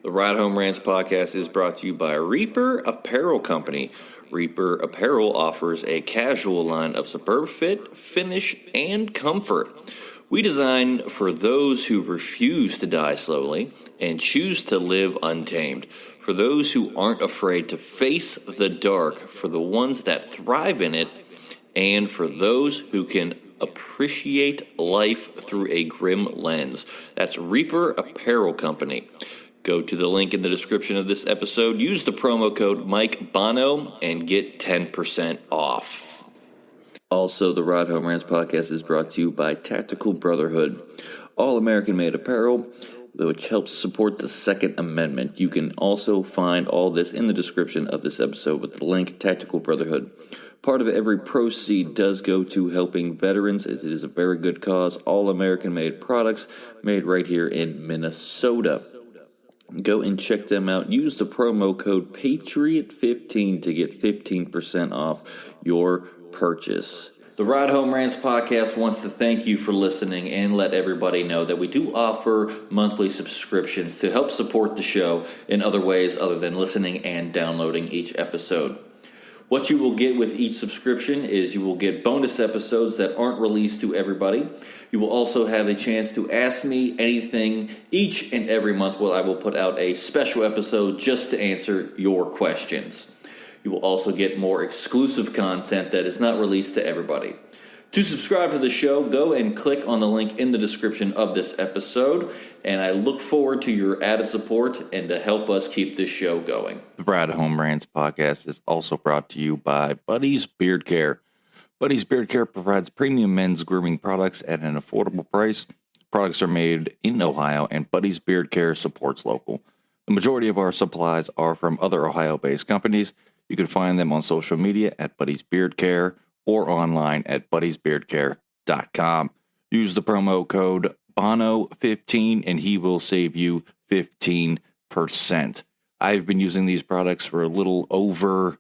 The Ride Home Rants podcast is brought to you by Reaper Apparel Company. Reaper Apparel offers a casual line of superb fit, finish, and comfort. We design for those who refuse to die slowly and choose to live untamed. For those who aren't afraid to face the dark, for the ones that thrive in it, and for those who can appreciate life through a grim lens. That's Reaper Apparel Company. Go to the link in the description of this episode, use the promo code Mike Bono, and get 10% off. Also, the Ride Home Rants podcast is brought to you by Tactical Brotherhood, all American-made apparel, which helps support the Second Amendment. You can also find all this in the description of this episode with the link Tactical Brotherhood. Part of every proceed does go to helping veterans. It is a very good cause. All American-made products made right here in Minnesota. Go and check them out. Use the promo code PATRIOT15 to get 15% off your purchase. The Ride Home Rants podcast wants to thank you for listening and let everybody know that we do offer monthly subscriptions to help support the show in other ways other than listening and downloading each episode. What you will get with each subscription is you will get bonus episodes that aren't released to everybody. You will also have a chance to ask me anything each and every month where I will put out a special episode just to answer your questions. You will also get more exclusive content that is not released to everybody. To subscribe to the show, go and click on the link in the description of this episode, and I look forward to your added support and to help us keep this show going. The Ride Home Rants podcast is also brought to you by Buddy's Beard Care. Buddy's Beard Care provides premium men's grooming products at an affordable price. Products are made in Ohio, and Buddy's Beard Care supports local. The majority of our supplies are from other Ohio-based companies. You can find them on social media at Buddy's Beard Care or online at buddysbeardcare.com. Use the promo code BONO15 and he will save you 15%. I've been using these products for a little over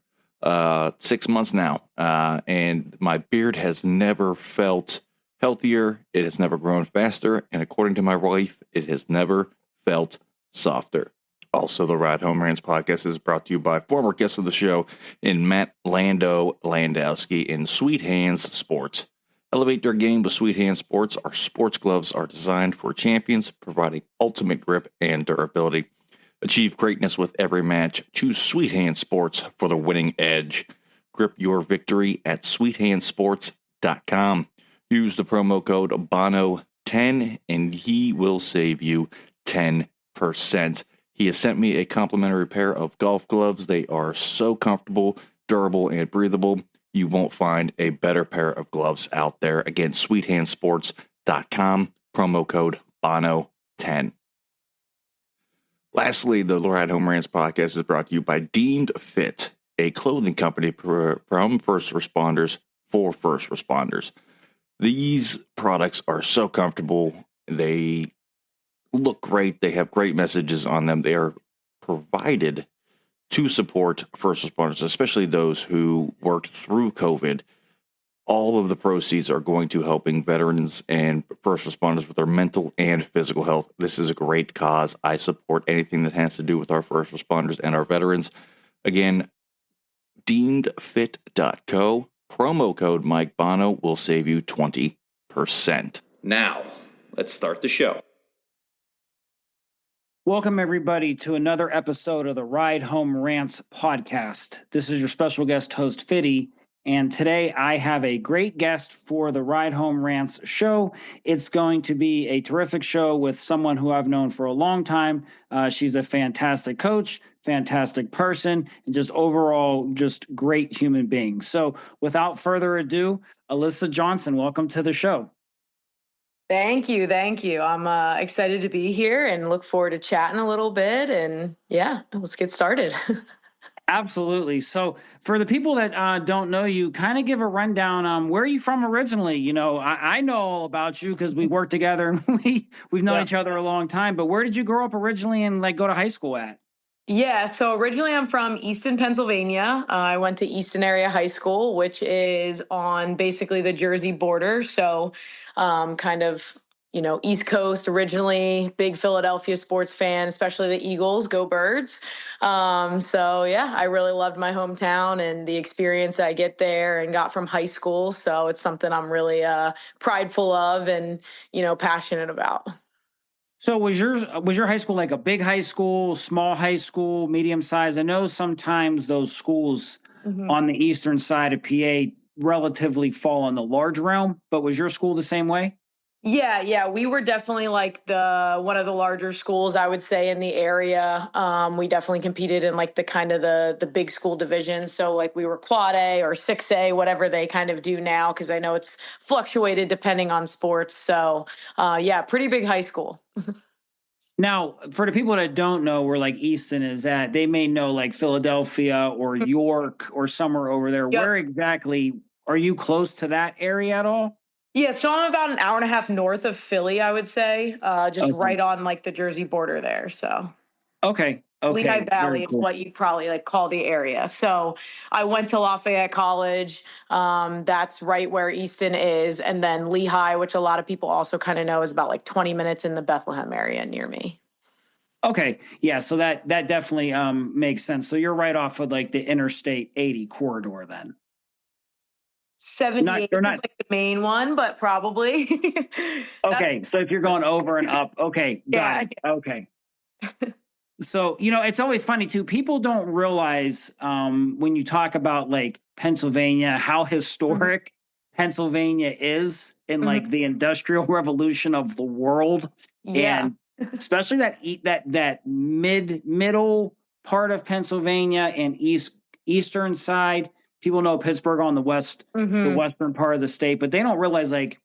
6 months now, and my beard has never felt healthier. It has never grown faster, and according to my wife, it has never felt softer. Also, the Ride Home Rants podcast is brought to you by former guest of the show in Matt Landowski in Sweet Hands Sports. Elevate your game with Sweet Hands Sports. Our sports gloves are designed for champions, providing ultimate grip and durability. Achieve greatness with every match. Choose Sweet Hands Sports for the winning edge. Grip your victory at sweethandsports.com. Use the promo code BONO10 and he will save you 10%. He has sent me a complimentary pair of golf gloves. They are so comfortable, durable, and breathable. You won't find a better pair of gloves out there. Again, sweethandsports.com, promo code BONO10. Lastly, the Ride Home Rants podcast is brought to you by Deemed Fit, a clothing company from first responders for first responders. These products are so comfortable. They look great. They have great messages on them. They are provided to support first responders, especially those who worked through COVID. All of the proceeds are going to helping veterans and first responders with their mental and physical health. This is a great cause. I support anything that has to do with our first responders and our veterans. Again, deemedfit.co, promo code Mike Bono will save you 20%. Now, let's start the show. Welcome, everybody, to another episode of the Ride Home Rants podcast. This is your special guest host, Fitty, and today I have a great guest for the Ride Home Rants show. It's going to be a terrific show with someone who I've known for a long time. She's a fantastic coach, fantastic person, and just overall just great human being. So without further ado, Alyssa Johnson, welcome to the show. Thank you. I'm excited to be here and look forward to chatting a little bit. And yeah, let's get started. Absolutely. So for the people that don't know you, kind of give a rundown. Where are you from originally? You know, I know all about you because we work together and we've known each other a long time. But where did you grow up originally and go to high school at? Yeah, so originally I'm from Easton, Pennsylvania. I went to Easton Area High School, which is on basically the Jersey border. So kind of East Coast originally, big Philadelphia sports fan, especially the Eagles, go Birds. So yeah, I really loved my hometown and the experience I get there and got from high school. So it's something I'm really prideful of and, passionate about. So was your high school like a big high school, small high school, medium size? I know sometimes those schools Mhm. on the eastern side of PA relatively fall in the large realm, but was your school the same way? Yeah, we were definitely like the one of the larger schools, I would say, in the area. We definitely competed in like the kind of the big school division. So like we were quad A or 6A, whatever they kind of do now, because I know it's fluctuated depending on sports. So yeah, pretty big high school. Now, for the people that don't know where like Easton is at, they may know like Philadelphia or York or somewhere over there. Yep. Where exactly are you close to that area at all? Yeah, so I'm about an hour and a half north of Philly, I would say, just Okay. right on like the Jersey border there. So Okay. Lehigh Okay. Very Valley is cool. what you'd probably like call the area. So I went to Lafayette College. That's right where Easton is. And then Lehigh, which a lot of people also kind of know, is about like 20 minutes in the Bethlehem area near me. Okay. Yeah. So that definitely makes sense. So you're right off of like the Interstate 80 corridor then. Not 78 you're is not like the main one, but probably that's okay. So if you're going over and up, okay, got yeah. it. Okay. So, it's always funny too. People don't realize when you talk about like Pennsylvania, how Mhm, historic Pennsylvania is in mhm. like the industrial revolution of the world. Yeah. And especially that middle part of Pennsylvania and eastern side. People know Pittsburgh on the Hmm. western part of the state, but they don't realize like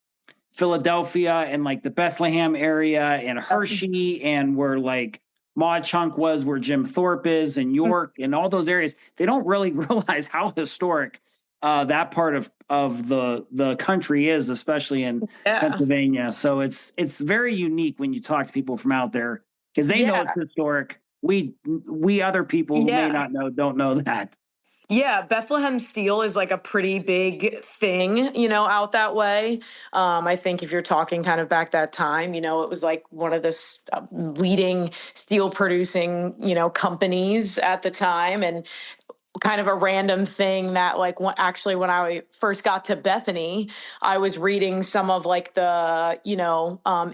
Philadelphia and like the Bethlehem area and Hershey and where like Maud Chunk was, where Jim Thorpe is, and York and all those areas. They don't really realize how historic that part of the country is, especially in Yeah. Pennsylvania. So it's very unique when you talk to people from out there because they know it's Yeah. historic. We other people who may Yeah. not know don't know that. Yeah, Bethlehem steel is like a pretty big thing, out that way. I think if you're talking kind of back that time, it was like one of the leading steel producing, companies at the time. And kind of a random thing that like actually when I first got to Bethany, I was reading some of like the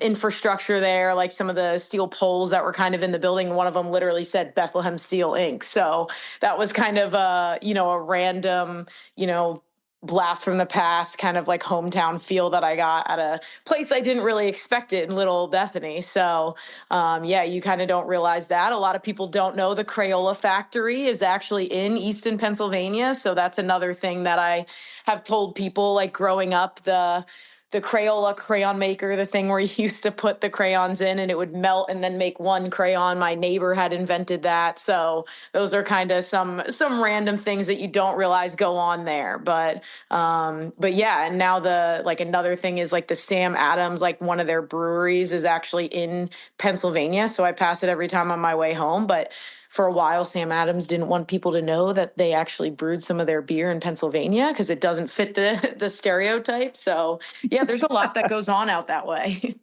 infrastructure there, like some of the steel poles that were kind of in the building. One of them literally said Bethlehem Steel Inc. So that was kind of a random you know blast from the past, kind of like hometown feel that I got at a place I didn't really expect it in little Bethany. So yeah, you kind of don't realize that. A lot of people don't know the Crayola factory is actually in Easton, Pennsylvania. So that's another thing that I have told people like growing up, the Crayola crayon maker, the thing where you used to put the crayons in and it would melt and then make one crayon. My neighbor had invented that. So those are kind of some random things that you don't realize go on there. But yeah, and now the like another thing is like the Sam Adams, like one of their breweries is actually in Pennsylvania. So I pass it every time on my way home. But for a while, Sam Adams didn't want people to know that they actually brewed some of their beer in Pennsylvania because it doesn't fit the stereotype. So yeah, there's a lot that goes on out that way.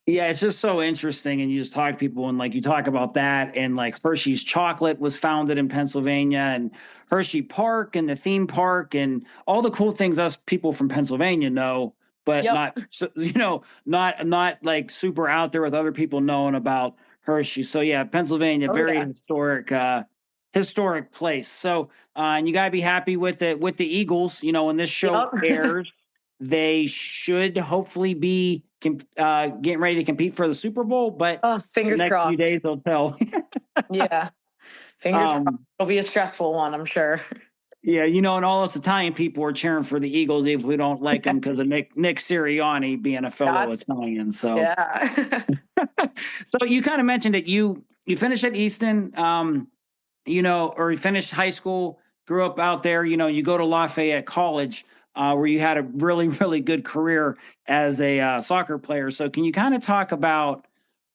Yeah, it's just so interesting. And you just talk to people and like you talk about that. And like Hershey's chocolate was founded in Pennsylvania and Hershey Park and the theme park and all the cool things us people from Pennsylvania know, but Yep. not, not like super out there with other people knowing about Hershey. So yeah, Pennsylvania, Oh very yeah. historic place. So, and you gotta be happy with the Eagles, when this show Yep. airs they should hopefully be getting ready to compete for the Super Bowl, but Oh, the fingers next few crossed. days will tell. Yeah. Fingers crossed. um, It'll be a stressful one, I'm sure. yeah, and all us Italian people are cheering for the Eagles if we don't like them because of Nick Sirianni being a fellow That's Italian. So, yeah. so you kind of mentioned it. You finished at Easton, or you finished high school, grew up out there. You go to Lafayette College. Where you had a really, really good career as a soccer player. So, can you kind of talk about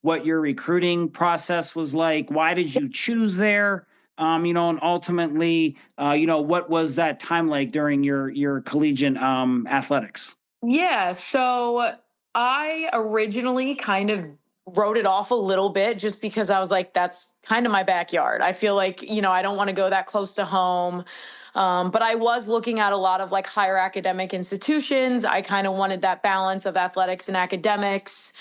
what your recruiting process was like? Why did you choose there? And ultimately, what was that time like during your collegiate athletics? Yeah. So I originally kind of wrote it off a little bit just because I was like, that's kind of my backyard. I feel like, I don't want to go that close to home. But I was looking at a lot of like higher academic institutions. I kind of wanted that balance of athletics and academics.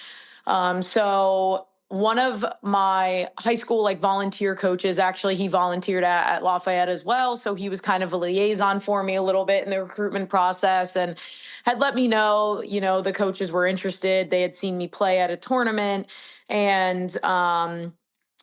So one of my high school like volunteer coaches, actually, he volunteered at Lafayette as well. So he was kind of a liaison for me a little bit in the recruitment process and had let me know, the coaches were interested. They had seen me play at a tournament. And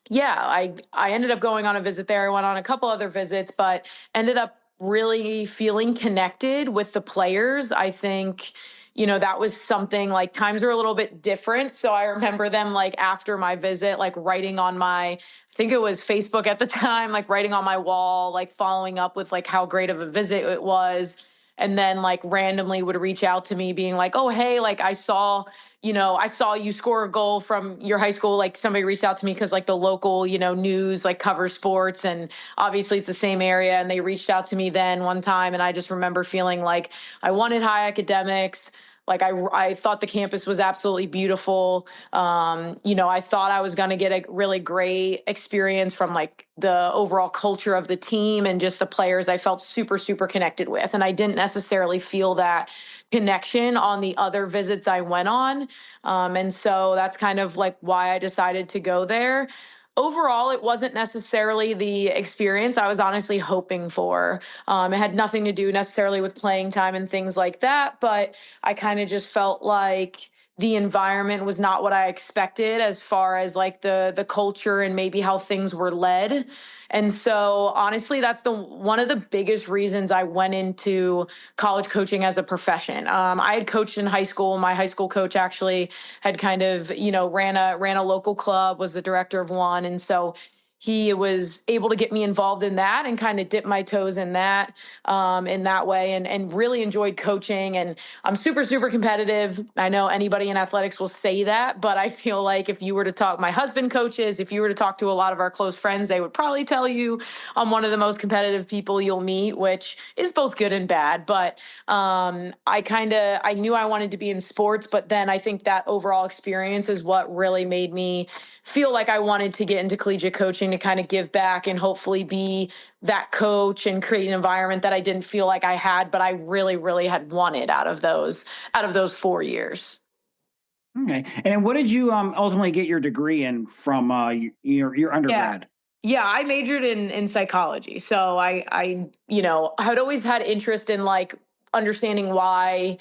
yeah, I ended up going on a visit there. I went on a couple other visits, but ended up really feeling connected with the players. I think, that was something like times are a little bit different. So I remember them like after my visit, like writing on I think it was Facebook at the time, like writing on my wall, like following up with like how great of a visit it was. And then like randomly would reach out to me being like, oh, hey, like I saw you score a goal from your high school. Like somebody reached out to me because like the local, news like covers sports and obviously it's the same area. And they reached out to me then one time. And I just remember feeling like I wanted high academics. Like I thought the campus was absolutely beautiful. I thought I was going to get a really great experience from like the overall culture of the team and just the players I felt super, super connected with. And I didn't necessarily feel that connection on the other visits I went on. And so that's kind of like why I decided to go there. Overall, it wasn't necessarily the experience I was honestly hoping for. It had nothing to do necessarily with playing time and things like that, but I kind of just felt like the environment was not what I expected as far as like the culture and maybe how things were led. And so honestly, that's the one of the biggest reasons I went into college coaching as a profession. I had coached in high school. My high school coach actually had kind of, ran a local club, was the director of one. And so he was able to get me involved in that and kind of dip my toes in that way and really enjoyed coaching. And I'm super, super competitive. I know anybody in athletics will say that, but I feel like if you were to talk, my husband coaches, if you were to talk to a lot of our close friends, they would probably tell you I'm one of the most competitive people you'll meet, which is both good and bad. But I knew I wanted to be in sports, but then I think that overall experience is what really made me feel like I wanted to get into collegiate coaching to kind of give back and hopefully be that coach and create an environment that I didn't feel like I had, but I really, really had wanted out of those 4 years. Okay. And what did you ultimately get your degree in from your Yeah. undergrad? Yeah, I majored in psychology. So I had always had interest in like understanding why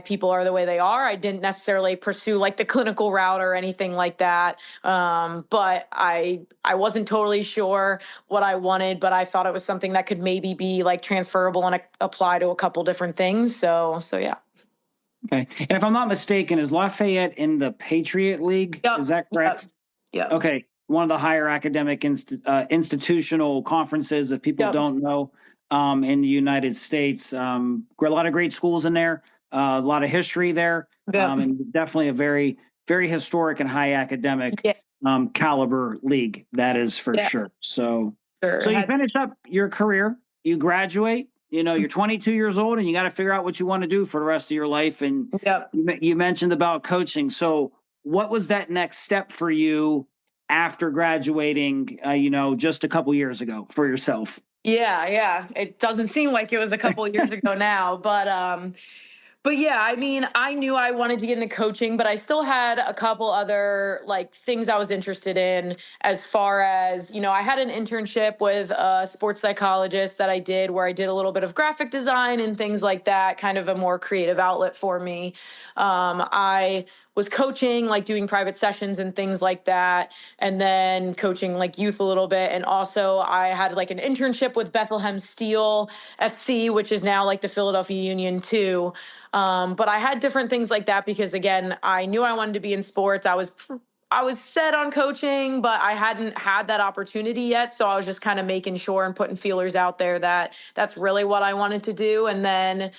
people are the way they are. I didn't necessarily pursue like the clinical route or anything like that. But I wasn't totally sure what I wanted, but I thought it was something that could maybe be like transferable and apply to a couple different things. So yeah. Okay. And if I'm not mistaken, is Lafayette in the Patriot League? Yep. Is that Yep. correct? Yep. Okay. One of the higher academic institutional conferences, if people Yep. don't know, in the United States. A lot of great schools in there, a lot of history there, Yep. and definitely a very, very historic and high academic Yeah. caliber league. That is for Yeah. sure. So Sure. you finish up your career, you graduate. You're 22 years old, and you got to figure out what you want to do for the rest of your life. And Yep. you mentioned about coaching. So, what was that next step for you after graduating? Just a couple years ago for yourself. Yeah, yeah. It doesn't seem like it was a couple of years ago now, but yeah, I mean, I knew I wanted to get into coaching, but I still had a couple other like things I was interested in as far as, I had an internship with a sports psychologist that I did where I did a little bit of graphic design and things like that, kind of a more creative outlet for me. I was coaching, like doing private sessions and things like that, and then coaching like youth a little bit. And also I had like an internship with Bethlehem Steel FC, which is now like the Philadelphia Union too. But I had different things like that because again, I knew I wanted to be in sports. I was set on coaching, but I hadn't had that opportunity yet. So I was just kind of making sure and putting feelers out there that that's really what I wanted to do. And then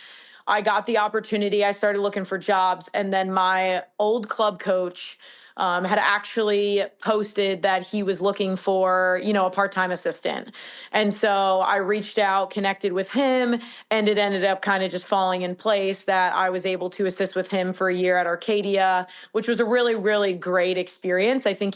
I got the opportunity. I started looking for jobs. And then my old club coach had actually posted that he was looking for, a part-time assistant. And so I reached out, connected with him, and it ended up kind of just falling in place that I was able to assist with him for a year at Arcadia, which was a really, really great experience. I think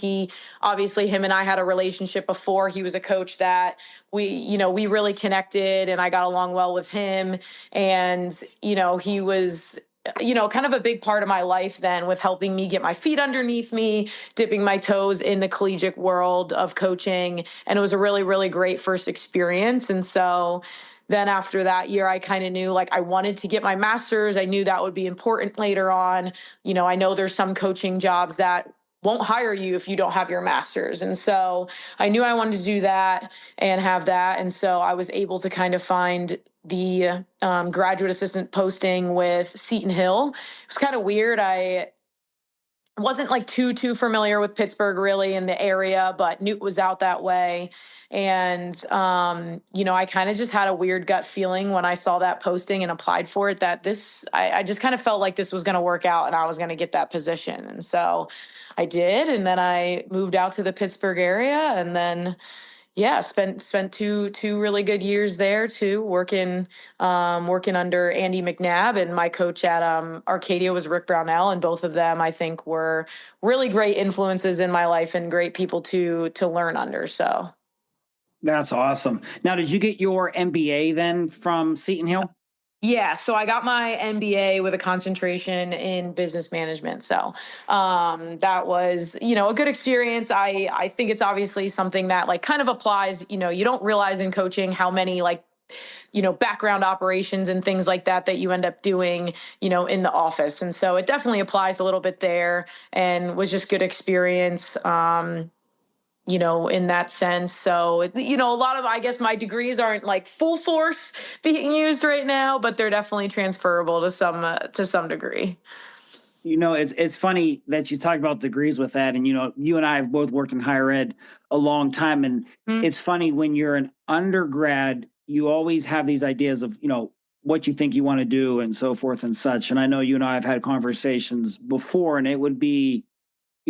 obviously him and I had a relationship before. He was a coach that we really connected, and I got along well with him. And, he was kind of a big part of my life then, with helping me get my feet underneath me, dipping my toes in the collegiate world of coaching. And it was a really, really great first experience. And so then after that year, I kind of knew, like, I wanted to get my master's. I knew that would be important later on. I know there's some coaching jobs that won't hire you if you don't have your master's. And so I knew I wanted to do that and have that. And so I was able to kind of find the graduate assistant posting with Seton Hill. It was kind of weird. I wasn't like too familiar with Pittsburgh really in the area, but knew it was out that way. And I kind of just had a weird gut feeling when I saw that posting and applied for it, that I just kind of felt like this was going to work out and I was going to get that position. And so I did. And then I moved out to the Pittsburgh area, and then yeah, spent two really good years there too, working under Andy McNabb, and my coach at Arcadia was Rick Brownell, and both of them I think were really great influences in my life and great people to learn under. So That's awesome. Now, did you get your MBA then from Seton Hill? yeah, so I got my MBA with a concentration in business management. So that was, a good experience. I think it's obviously something that like kind of applies. You don't realize in coaching how many like background operations and things like that you end up doing, in the office. And so it definitely applies a little bit there, and was just good experience. In that sense. So, a lot of, I guess my degrees aren't like full force being used right now, but they're definitely transferable to some degree. It's funny that you talk about degrees with that. And, you and I have both worked in higher ed a long time. And it's funny when you're an undergrad, you always have these ideas of, what you think you want to do and so forth and such. And I know you and I have had conversations before, and it would be,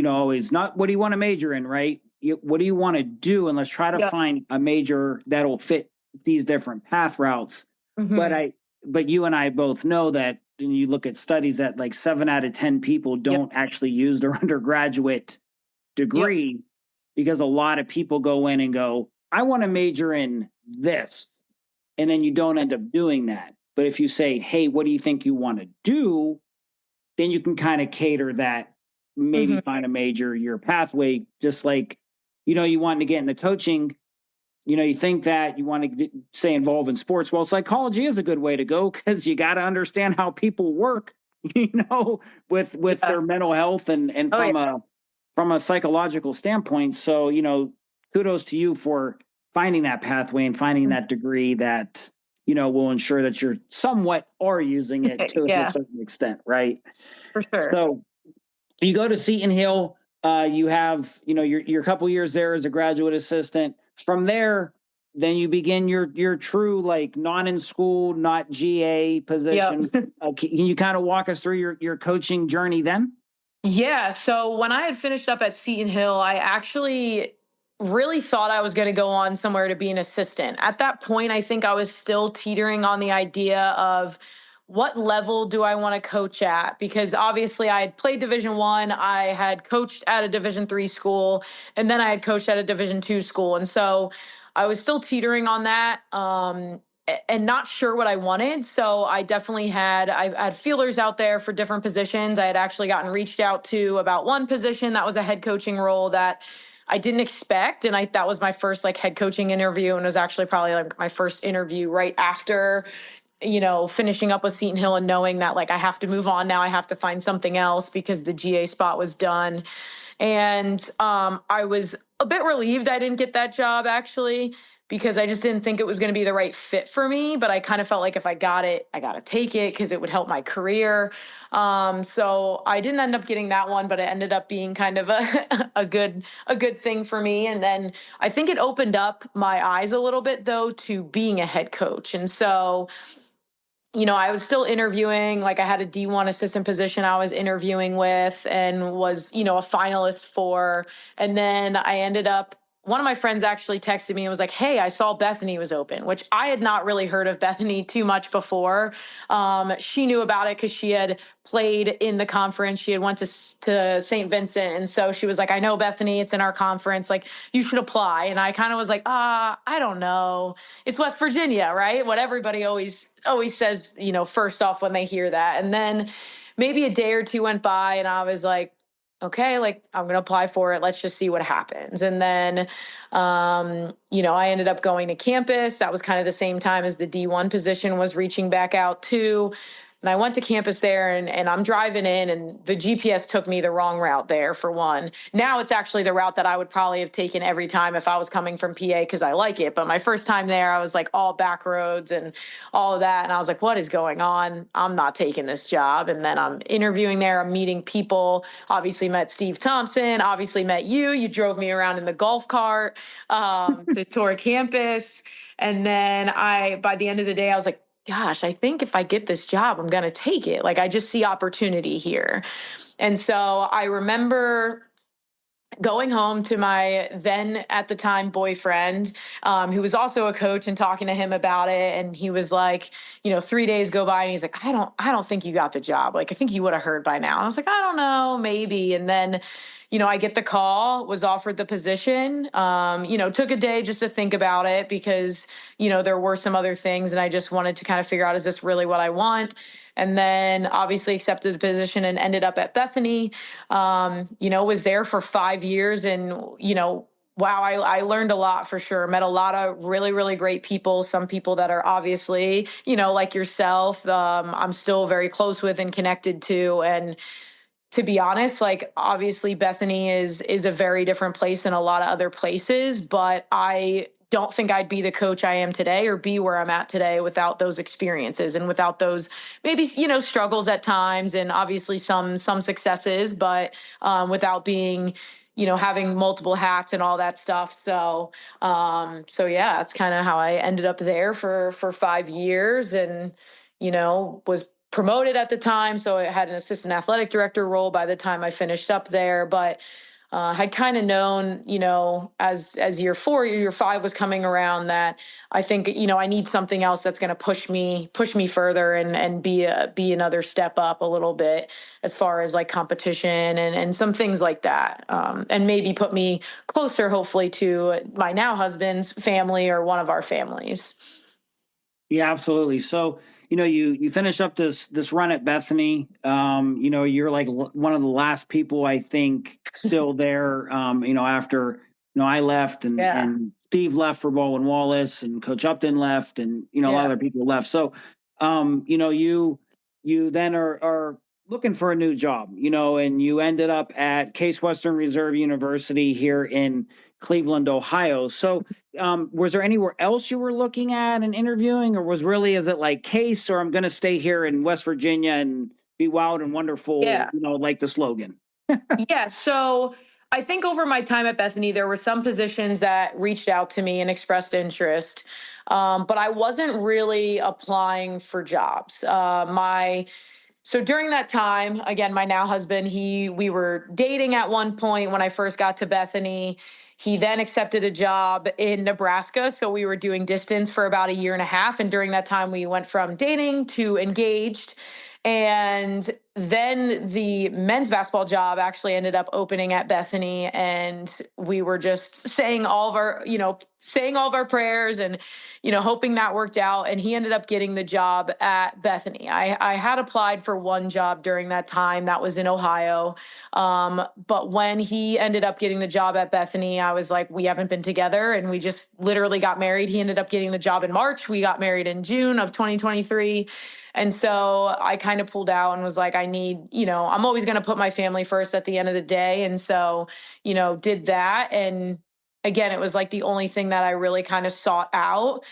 always not what do you want to major in, right? What do you want to do? And let's try to find a major that'll fit these different path routes. Mm-hmm. But you and I both know that when you look at studies that like 7 out of 10 people don't actually use their undergraduate degree, because a lot of people go in and go, I want to major in this. And then you don't end up doing that. But if you say, hey, what do you think you want to do? Then you can kind of cater that, maybe find a major, your pathway, just like, you want to get into coaching, you think that you want to say involved in sports. Well, psychology is a good way to go, because you got to understand how people work, with their mental health and from a psychological standpoint. So, kudos to you for finding that pathway and finding that degree that, will ensure that you're somewhat are using it to a certain extent. Right. For sure. So you go to Seton Hill, you have, your couple years there as a graduate assistant. From there, then you begin your true, like, not in school, not GA position. Can you kind of walk us through your coaching journey then? Yeah. So when I had finished up at Seton Hill, I actually really thought I was going to go on somewhere to be an assistant. At that point, I think I was still teetering on the idea of what level do I want to coach at? Because obviously I had played Division 1, I had coached at a Division 3 school, and then I had coached at a Division 2 school. And so I was still teetering on that. And not sure what I wanted. So I had feelers out there for different positions. I had actually gotten reached out to about one position that was a head coaching role that I didn't expect. And that was my first like head coaching interview, and it was actually probably like my first interview right after, finishing up with Seton Hill and knowing that like I have to move on now. I have to find something else because the GA spot was done. And I was a bit relieved I didn't get that job, actually, because I just didn't think it was going to be the right fit for me. But I kind of felt like if I got it, I got to take it because it would help my career. So I didn't end up getting that one, but it ended up being kind of a good thing for me. And then I think it opened up my eyes a little bit, though, to being a head coach. And so I was still interviewing. Like I had a D1 assistant position I was interviewing with and was, a finalist for. And then I ended up, one of my friends actually texted me and was like, "Hey, I saw Bethany was open," which I had not really heard of Bethany too much before. She knew about it because she had played in the conference. She had went to St. Vincent. And so she was like, "I know Bethany, it's in our conference. Like you should apply." And I kind of was like, I don't know. It's West Virginia, right? What everybody always says, first off when they hear that. And then maybe a day or two went by and I was like, okay, like I'm going to apply for it. Let's just see what happens. And then, I ended up going to campus. That was kind of the same time as the D1 position was reaching back out too. And I went to campus there and I'm driving in and the GPS took me the wrong route there for one. Now it's actually the route that I would probably have taken every time if I was coming from PA because I like it. But my first time there, I was like all back roads and all of that. And I was like, what is going on? I'm not taking this job. And then I'm interviewing there. I'm meeting people. Obviously met Steve Thompson, obviously met you. You drove me around in the golf cart to tour campus. And then by the end of the day, I was like, gosh, I think if I get this job, I'm going to take it. Like, I just see opportunity here. And so I remember going home to my then at the time boyfriend, who was also a coach, and talking to him about it. And he was like, 3 days go by and he's like, I don't think you got the job. Like, I think you would have heard by now. And I was like, I don't know, maybe. And then, I get the call, was offered the position, took a day just to think about it because, there were some other things and I just wanted to kind of figure out, is this really what I want? And then obviously accepted the position and ended up at Bethany. Was there for 5 years and, wow, I learned a lot for sure. Met a lot of really, really great people. Some people that are obviously, like yourself, I'm still very close with and connected to. And to be honest, like obviously Bethany is a very different place than a lot of other places, but I don't think I'd be the coach I am today or be where I'm at today without those experiences and without those maybe struggles at times and obviously some successes, but without being having multiple hats and all that stuff. So yeah, that's kind of how I ended up there for 5 years and was promoted at the time. So I had an assistant athletic director role by the time I finished up there, but had kind of known, as year 4, year 5 was coming around, that I think, I need something else that's going to push me further and be another step up a little bit as far as like competition and some things like that. And maybe put me closer, hopefully, to my now husband's family or one of our families. Yeah, absolutely. So, you finish up this run at Bethany. You're like one of the last people I think still there. After I left and Steve left for Baldwin Wallace and Coach Upton left and a lot of other people left. So, you then are looking for a new job. And you ended up at Case Western Reserve University here in Cleveland, Ohio. So, was there anywhere else you were looking at and interviewing, or is it like Case, or I'm going to stay here in West Virginia and be wild and wonderful, like the slogan? Yeah. So I think over my time at Bethany, there were some positions that reached out to me and expressed interest. But I wasn't really applying for jobs. So during that time, again, my now husband, we were dating at one point when I first got to Bethany. He then accepted a job in Nebraska. So we were doing distance for about a year and a half. And during that time, we went from dating to engaged. And then the men's basketball job actually ended up opening at Bethany. And we were just saying all of our prayers and, hoping that worked out. And he ended up getting the job at Bethany. I had applied for one job during that time that was in Ohio. But when he ended up getting the job at Bethany, I was like, we haven't been together. And we just literally got married. He ended up getting the job in March. We got married in June of 2023. And so I kind of pulled out and was like, I need, I'm always going to put my family first at the end of the day. And so, did that. And again, it was like the only thing that I really kind of sought out.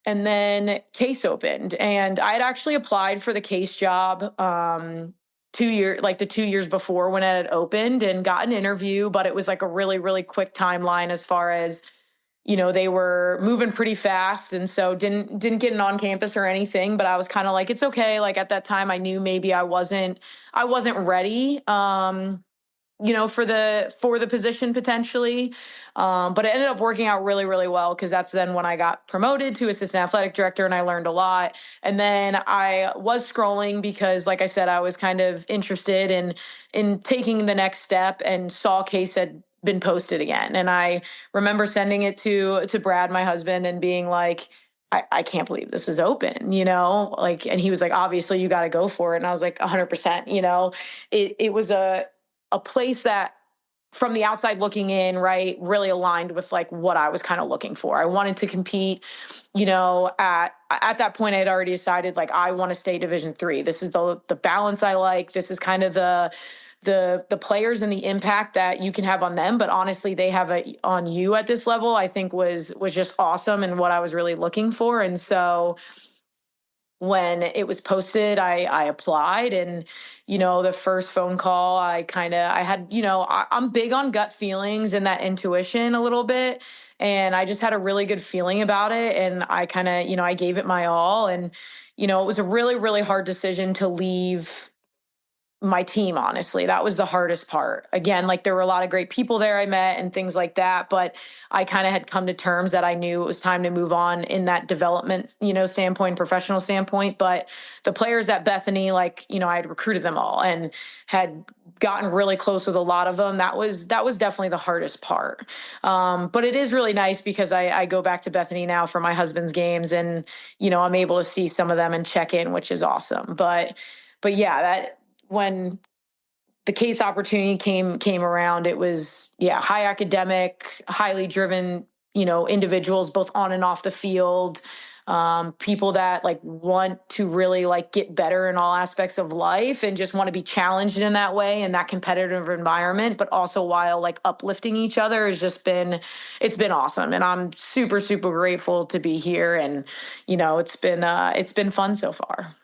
And then Case opened, and I had actually applied for the Case job 2 years before when it had opened, and got an interview, but it was like a really, really quick timeline as far as they were moving pretty fast, and so didn't get an on campus or anything, but I was kind of like, it's okay. Like at that time I knew maybe I wasn't ready. For the position potentially. But it ended up working out really, really well, because that's then when I got promoted to assistant athletic director and I learned a lot. And then I was scrolling because, like I said, I was kind of interested in taking the next step, and saw case had been posted again. And I remember sending it to Brad, my husband, and being like, I can't believe this is open, like, and he was like, obviously you got to go for it. And I was like, 100%, it was a place that, from the outside looking in, right, really aligned with like what I was kind of looking for. I wanted to compete, at that point I had already decided, like, I want to stay Division 3. This is the balance I like. This is kind of the players and the impact that you can have on them, but honestly they have on you at this level, I think was just awesome, and what I was really looking for. And so when it was posted, I applied, and, the first phone call, I had, I'm big on gut feelings and that intuition a little bit. And I just had a really good feeling about it. And I kind of, I gave it my all. And, it was a really, really hard decision to leave my team. Honestly, that was the hardest part. Again, like, there were a lot of great people there I met and things like that, but I kind of had come to terms that I knew it was time to move on in that development, standpoint, professional standpoint. But the players at Bethany, like, I had recruited them all and had gotten really close with a lot of them. That was definitely the hardest part. But it is really nice, because I go back to Bethany now for my husband's games, and, I'm able to see some of them and check in, which is awesome. But yeah, that, when the case opportunity came around, it was, yeah, high academic, highly driven, individuals, both on and off the field, people that like want to really like get better in all aspects of life, and just want to be challenged in that way, in that competitive environment, but also while like uplifting each other, has just been, it's been awesome. And I'm super, super grateful to be here. And, it's been fun so far.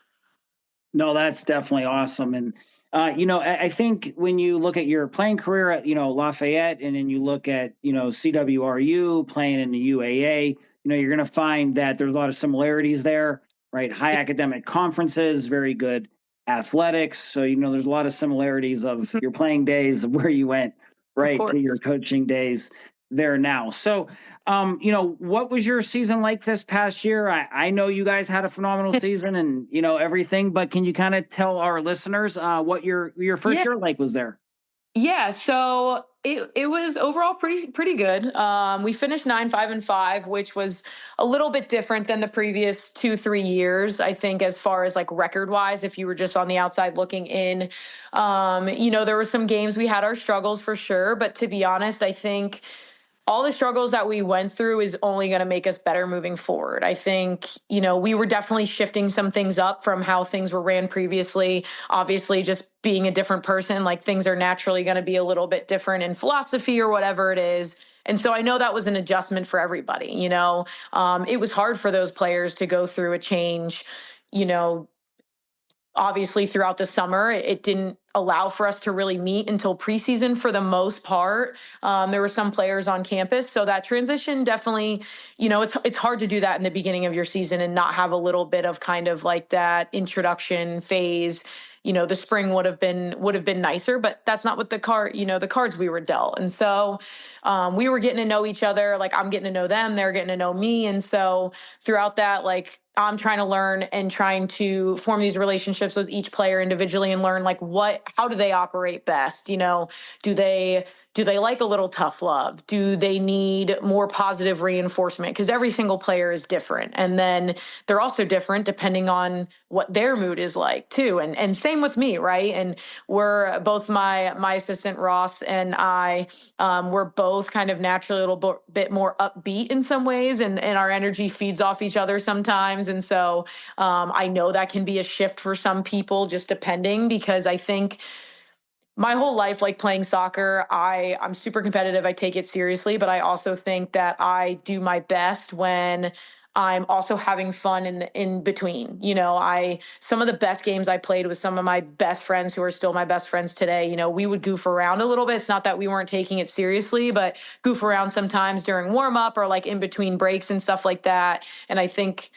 No, that's definitely awesome. And, I think when you look at your playing career at, Lafayette, and then you look at, CWRU playing in the UAA, you're going to find that there's a lot of similarities there, right? High academic conferences, very good athletics. So, there's a lot of similarities of your playing days, of where you went, right, to your coaching days there now. So, what was your season like this past year? I know you guys had a phenomenal season, and, everything, but can you kind of tell our listeners what your first year like was there? Yeah, so it was overall pretty good. We finished 9-5-5, which was a little bit different than the previous 2-3 years, I think, as far as like record wise. If you were just on the outside looking in, there were some games we had our struggles for sure. But to be honest, I think all the struggles that we went through is only going to make us better moving forward. I think, we were definitely shifting some things up from how things were ran previously. Obviously, just being a different person, like, things are naturally going to be a little bit different in philosophy or whatever it is. And so I know that was an adjustment for everybody. It was hard for those players to go through a change, you know, obviously throughout the summer. It didn't allow for us to really meet until preseason for the most part. There were some players on campus, so that transition definitely, it's hard to do that in the beginning of your season and not have a little bit of kind of like that introduction phase. The spring would have been nicer, but that's not what the cards we were dealt. And so we were getting to know each other. Like, I'm getting to know them, they're getting to know me. And so throughout that, like, I'm trying to learn and trying to form these relationships with each player individually, and learn like how do they operate best? Do they like a little tough love? Do they need more positive reinforcement? Because every single player is different. And then they're also different depending on what their mood is like too. And same with me, right? And we're both, my assistant Ross and I, we're both kind of naturally a little bit more upbeat in some ways, and our energy feeds off each other sometimes. And so I know that can be a shift for some people, just depending, because I think my whole life, like playing soccer, I'm super competitive. I take it seriously, but I also think that I do my best when I'm also having fun in between. Some of the best games I played with some of my best friends who are still my best friends today, we would goof around a little bit. It's not that we weren't taking it seriously, but goof around sometimes during warm up or like in between breaks and stuff like that. And I think,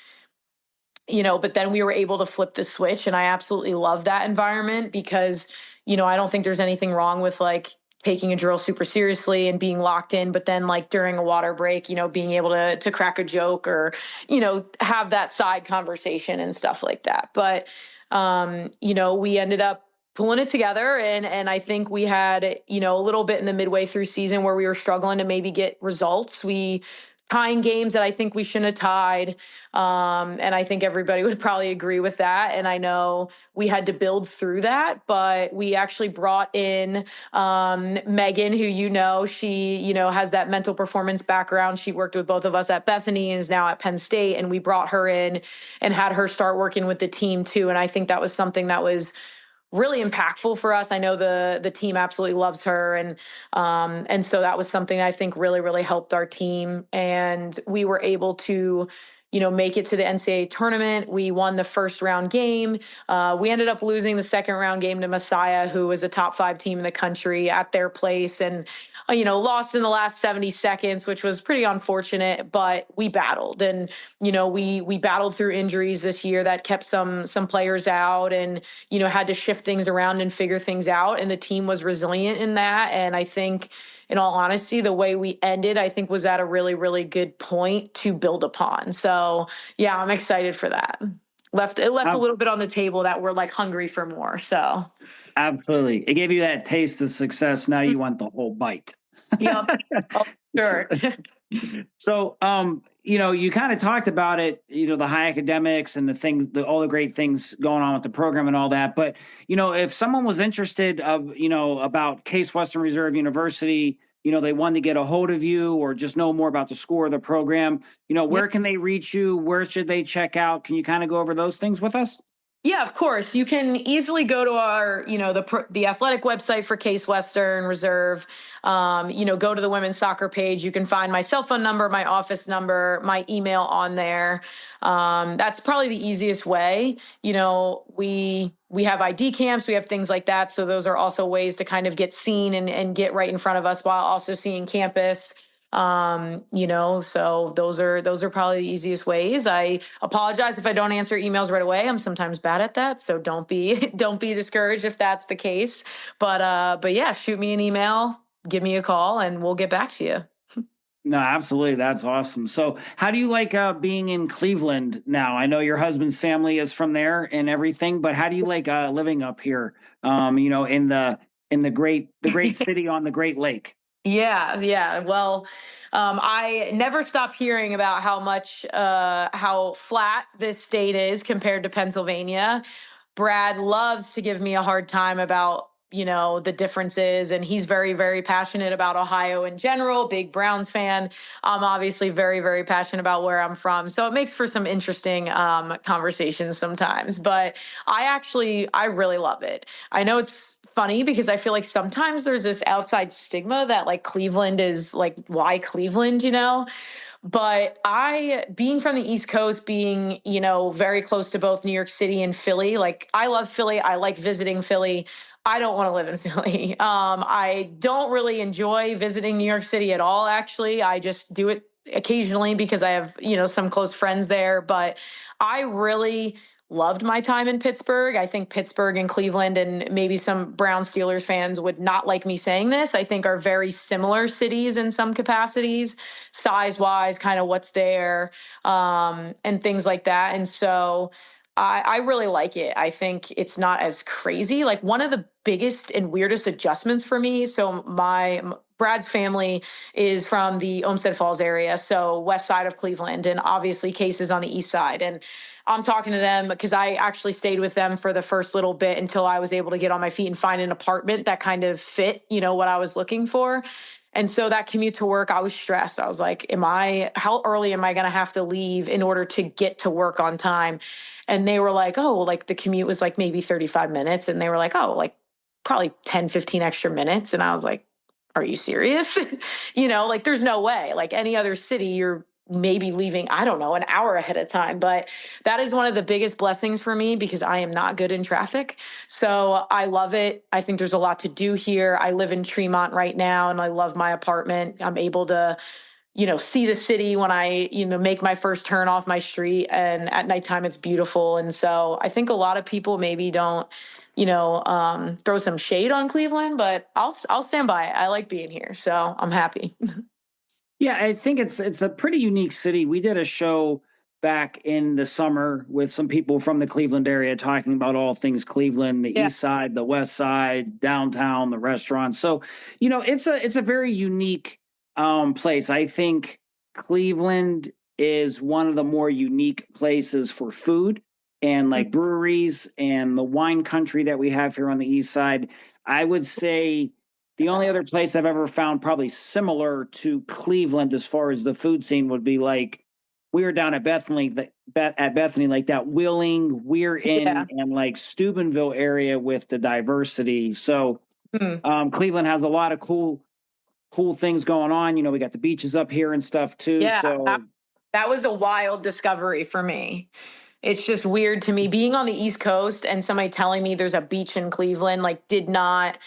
but then we were able to flip the switch, and I absolutely love that environment because, I don't think there's anything wrong with like taking a drill super seriously and being locked in, but then like during a water break, being able to crack a joke or, have that side conversation and stuff like that. But we ended up pulling it together, and I think we had, a little bit in the midway through season where we were struggling to maybe get results. We tying games that I think we shouldn't have tied. And I think everybody would probably agree with that. And I know we had to build through that, but we actually brought in Megan, who, she, has that mental performance background. She worked with both of us at Bethany and is now at Penn State. And we brought her in and had her start working with the team too. And I think that was something that was really impactful for us. I know the team absolutely loves her, and so that was something I think really really helped our team, and we were able to make it to the NCAA tournament. We won the first round game. We ended up losing the second round game to Messiah, who was a top 5 team in the country at their place, and lost in the last 70 seconds, which was pretty unfortunate, but we battled. And, we battled through injuries this year that kept some players out and, had to shift things around and figure things out. And the team was resilient in that. And I think, in all honesty, the way we ended, I think was at a really, really good point to build upon. So yeah, I'm excited for that. It left a little bit on the table that we're like hungry for more. So absolutely. It gave you that taste of success. Now you want the whole bite. Yep. Oh, sure. So, you kind of talked about it, the high academics and the things, all the great things going on with the program and all that. But, if someone was interested about Case Western Reserve University, they wanted to get a hold of you or just know more about the score of the program, where can they reach you? Where should they check out? Can you kind of go over those things with us? Yeah, of course. You can easily go to our, the athletic website for Case Western Reserve. Go to the women's soccer page. You can find my cell phone number, my office number, my email on there. That's probably the easiest way. We have ID camps, we have things like that. So those are also ways to kind of get seen and get right in front of us while also seeing campus. So those are probably the easiest ways. I apologize if I don't answer emails right away. I'm sometimes bad at that. So don't be discouraged if that's the case. But yeah, shoot me an email, give me a call, and we'll get back to you. No, absolutely. That's awesome. So how do you like being in Cleveland now? I know your husband's family is from there and everything, but how do you like living up here, in the great city on the Great Lake? Yeah, yeah. Well, I never stop hearing about how flat this state is compared to Pennsylvania. Brad loves to give me a hard time about, the differences, and he's very, very passionate about Ohio in general, big Browns fan. I'm obviously very, very passionate about where I'm from. So it makes for some interesting conversations sometimes, but I really love it. I know it's funny because I feel like sometimes there's this outside stigma that like Cleveland is like, why Cleveland, But being from the East Coast, being, very close to both New York City and Philly, like I love Philly. I like visiting Philly. I don't want to live in Philly. I don't really enjoy visiting New York City at all, actually. I just do it occasionally because I have, some close friends there. But I really loved my time in Pittsburgh. I think Pittsburgh and Cleveland, and maybe some Brown Steelers fans would not like me saying this, I think are very similar cities in some capacities, size wise, kind of what's there, and things like that. And so I really like it. I think it's not as crazy. Like one of the biggest and weirdest adjustments for me. So Brad's family is from the Olmsted Falls area, so west side of Cleveland, and obviously Case is on the east side. And I'm talking to them because I actually stayed with them for the first little bit until I was able to get on my feet and find an apartment that kind of fit, what I was looking for. And so that commute to work, I was stressed. I was like, how early am I going to have to leave in order to get to work on time? And they were like, oh, like the commute was like maybe 35 minutes. And they were like, oh, like probably 10, 15 extra minutes. And I was like, are you serious? Like there's no way. Like any other city, you're maybe leaving, I don't know, an hour ahead of time. But that is one of the biggest blessings for me because I am not good in traffic. So I love it. I think there's a lot to do here. I live in Tremont right now and I love my apartment. I'm able to, see the city when I, make my first turn off my street, and at nighttime it's beautiful. And so I think a lot of people maybe don't, throw some shade on Cleveland, but I'll stand by it. I like being here, so I'm happy. Yeah, I think it's a pretty unique city. We did a show back in the summer with some people from the Cleveland area talking about all things Cleveland, the Yeah. east side, the west side, downtown, the restaurants. So, it's a very unique place. I think Cleveland is one of the more unique places for food and like breweries and the wine country that we have here on the east side. I would say the only other place I've ever found probably similar to Cleveland as far as the food scene would be like we were down at Bethany, like that Wheeling, We're in, Yeah. and like Steubenville area with the diversity. So Cleveland has a lot of cool things going on. We got the beaches up here and stuff too. Yeah, So that was a wild discovery for me. It's just weird to me being on the East Coast and somebody telling me there's a beach in Cleveland, like did not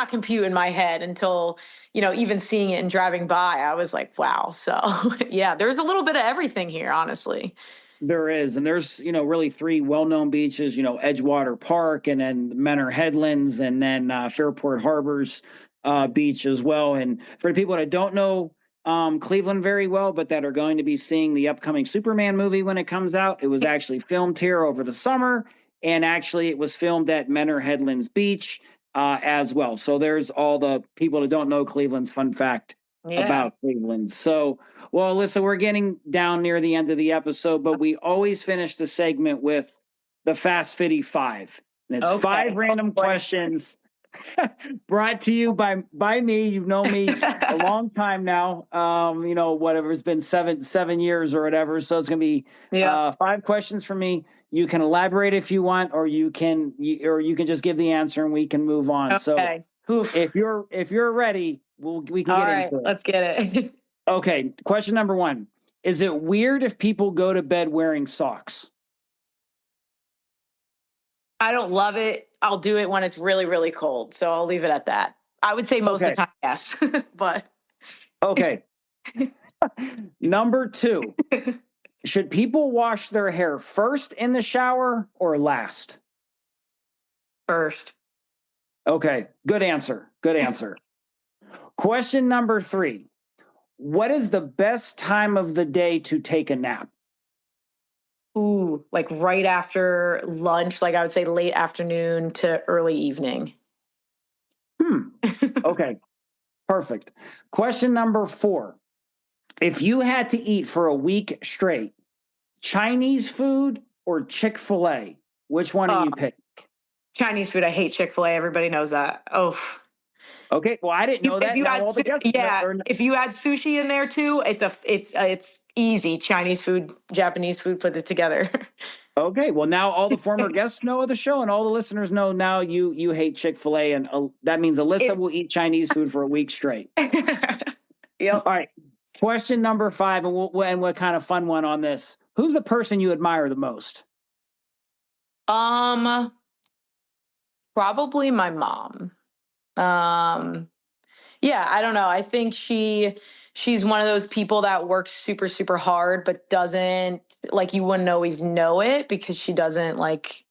compute in my head until, even seeing it and driving by, I was like, wow. So yeah, there's a little bit of everything here, honestly. there is, and there's really three well-known beaches. Edgewater Park, and then Menor Headlands, and then Fairport Harbors Beach as well. And for the people that don't know Cleveland very well, but that are going to be seeing the upcoming Superman movie when it comes out, it was actually filmed here over the summer, and actually it was filmed at Menor Headlands Beach as well. So there's all the people that don't know Cleveland's fun fact about Cleveland. So, well, Alyssa, we're getting down near the end of the episode, but we always finish the segment with the Fast Fitty 5. And it's 5 random questions brought to you by me. You've known me a long time now. Whatever, it's been seven years or whatever. So it's going to be 5 questions from me. You can elaborate if you want, or you can just give the answer and we can move on. Okay. So if you're ready, we can get into it. Let's get it. Okay. Question number 1. Is it weird if people go to bed wearing socks? I don't love it. I'll do it when it's really, really cold. So I'll leave it at that. I would say most of the time, yes. But okay. Number 2. Should people wash their hair first in the shower or last? First. Okay. Good answer. Question number 3. What is the best time of the day to take a nap? Ooh, like right after lunch, like I would say late afternoon to early evening. Okay. Perfect. Question number 4. If you had to eat for a week straight, Chinese food or Chick-fil-A, which one do you pick? Chinese food. I hate Chick-fil-A. Everybody knows that. Oh. Okay. Well, I didn't know that. If you add sushi in there too, it's easy. Chinese food, Japanese food, put it together. Okay. Well, now all the former guests know of the show, and all the listeners know now you hate Chick-fil-A, and that means Alyssa will eat Chinese food for a week straight. Yep. All right. Question number 5, and what kind of fun one on this? Who's the person you admire the most? Probably my mom. Yeah, I don't know. I think she's one of those people that works super, super hard, but doesn't, like, you wouldn't always know it because she doesn't, like,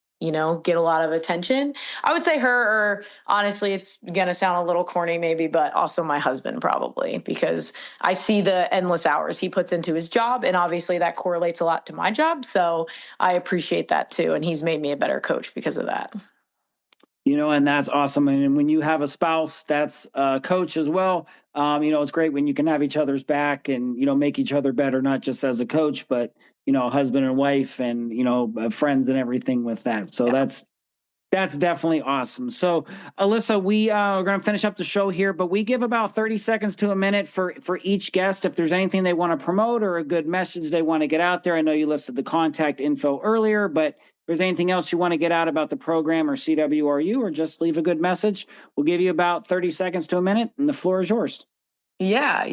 get a lot of attention. I would say her, or honestly, it's going to sound a little corny maybe, but also my husband probably, because I see the endless hours he puts into his job, and obviously that correlates a lot to my job. So I appreciate that too. And he's made me a better coach because of that. And that's awesome. And when you have a spouse that's a coach as well, it's great when you can have each other's back and, make each other better, not just as a coach, but, husband and wife and, friends and everything with that. So that's definitely awesome. So Alyssa, we are going to finish up the show here, but we give about 30 seconds to a minute for each guest. If there's anything they want to promote or a good message they want to get out there. I know you listed the contact info earlier, but if there's anything else you want to get out about the program or CWRU, or just leave a good message, we'll give you about 30 seconds to a minute, and the floor is yours. Yeah.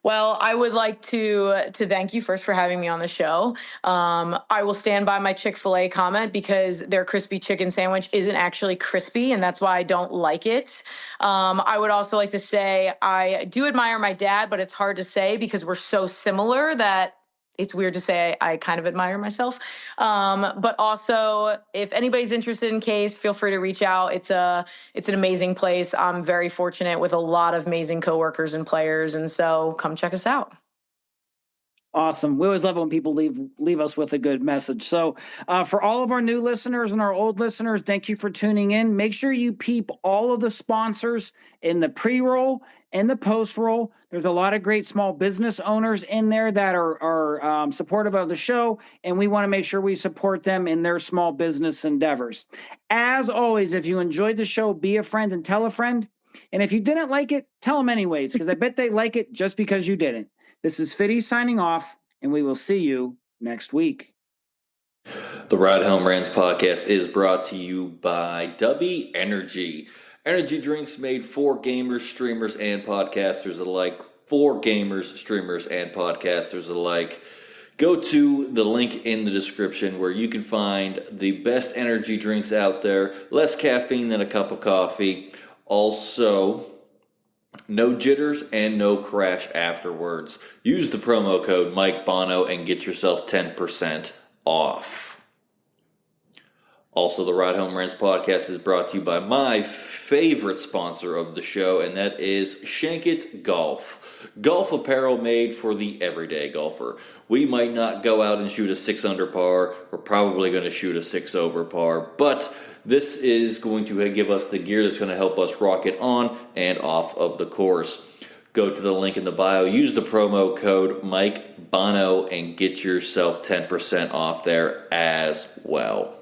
Well, I would like to thank you first for having me on the show. I will stand by my Chick-fil-A comment because their crispy chicken sandwich isn't actually crispy, and that's why I don't like it. I would also like to say I do admire my dad, but it's hard to say because we're so similar that it's weird to say I kind of admire myself. But also, if anybody's interested in Case, feel free to reach out. It's an amazing place. I'm very fortunate with a lot of amazing coworkers and players, and so come check us out. Awesome. We always love it when people leave us with a good message. So for all of our new listeners and our old listeners, thank you for tuning in. Make sure you peep all of the sponsors in the pre-roll and the post-roll. There's a lot of great small business owners in there that are supportive of the show, and we want to make sure we support them in their small business endeavors. As always, if you enjoyed the show, be a friend and tell a friend. And if you didn't like it, tell them anyways, because I bet they like it just because you didn't. This is Fitty signing off, and we will see you next week. The Ride Home Rants podcast is brought to you by W Energy. Energy drinks made for gamers, streamers, and podcasters alike. For gamers, streamers, and podcasters alike. Go to the link in the description where you can find the best energy drinks out there. Less caffeine than a cup of coffee. Also, no jitters and no crash afterwards. Use the promo code Mike Bono and get yourself 10% off. Also, the Ride Home Rants podcast is brought to you by my favorite sponsor of the show, and that is Shankit Golf. Golf apparel made for the everyday golfer. We might not go out and shoot a 6 under par. We're probably going to shoot a 6 over par, but this is going to give us the gear that's going to help us rocket on and off of the course. Go to the link in the bio, use the promo code Mike Bono, and get yourself 10% off there as well.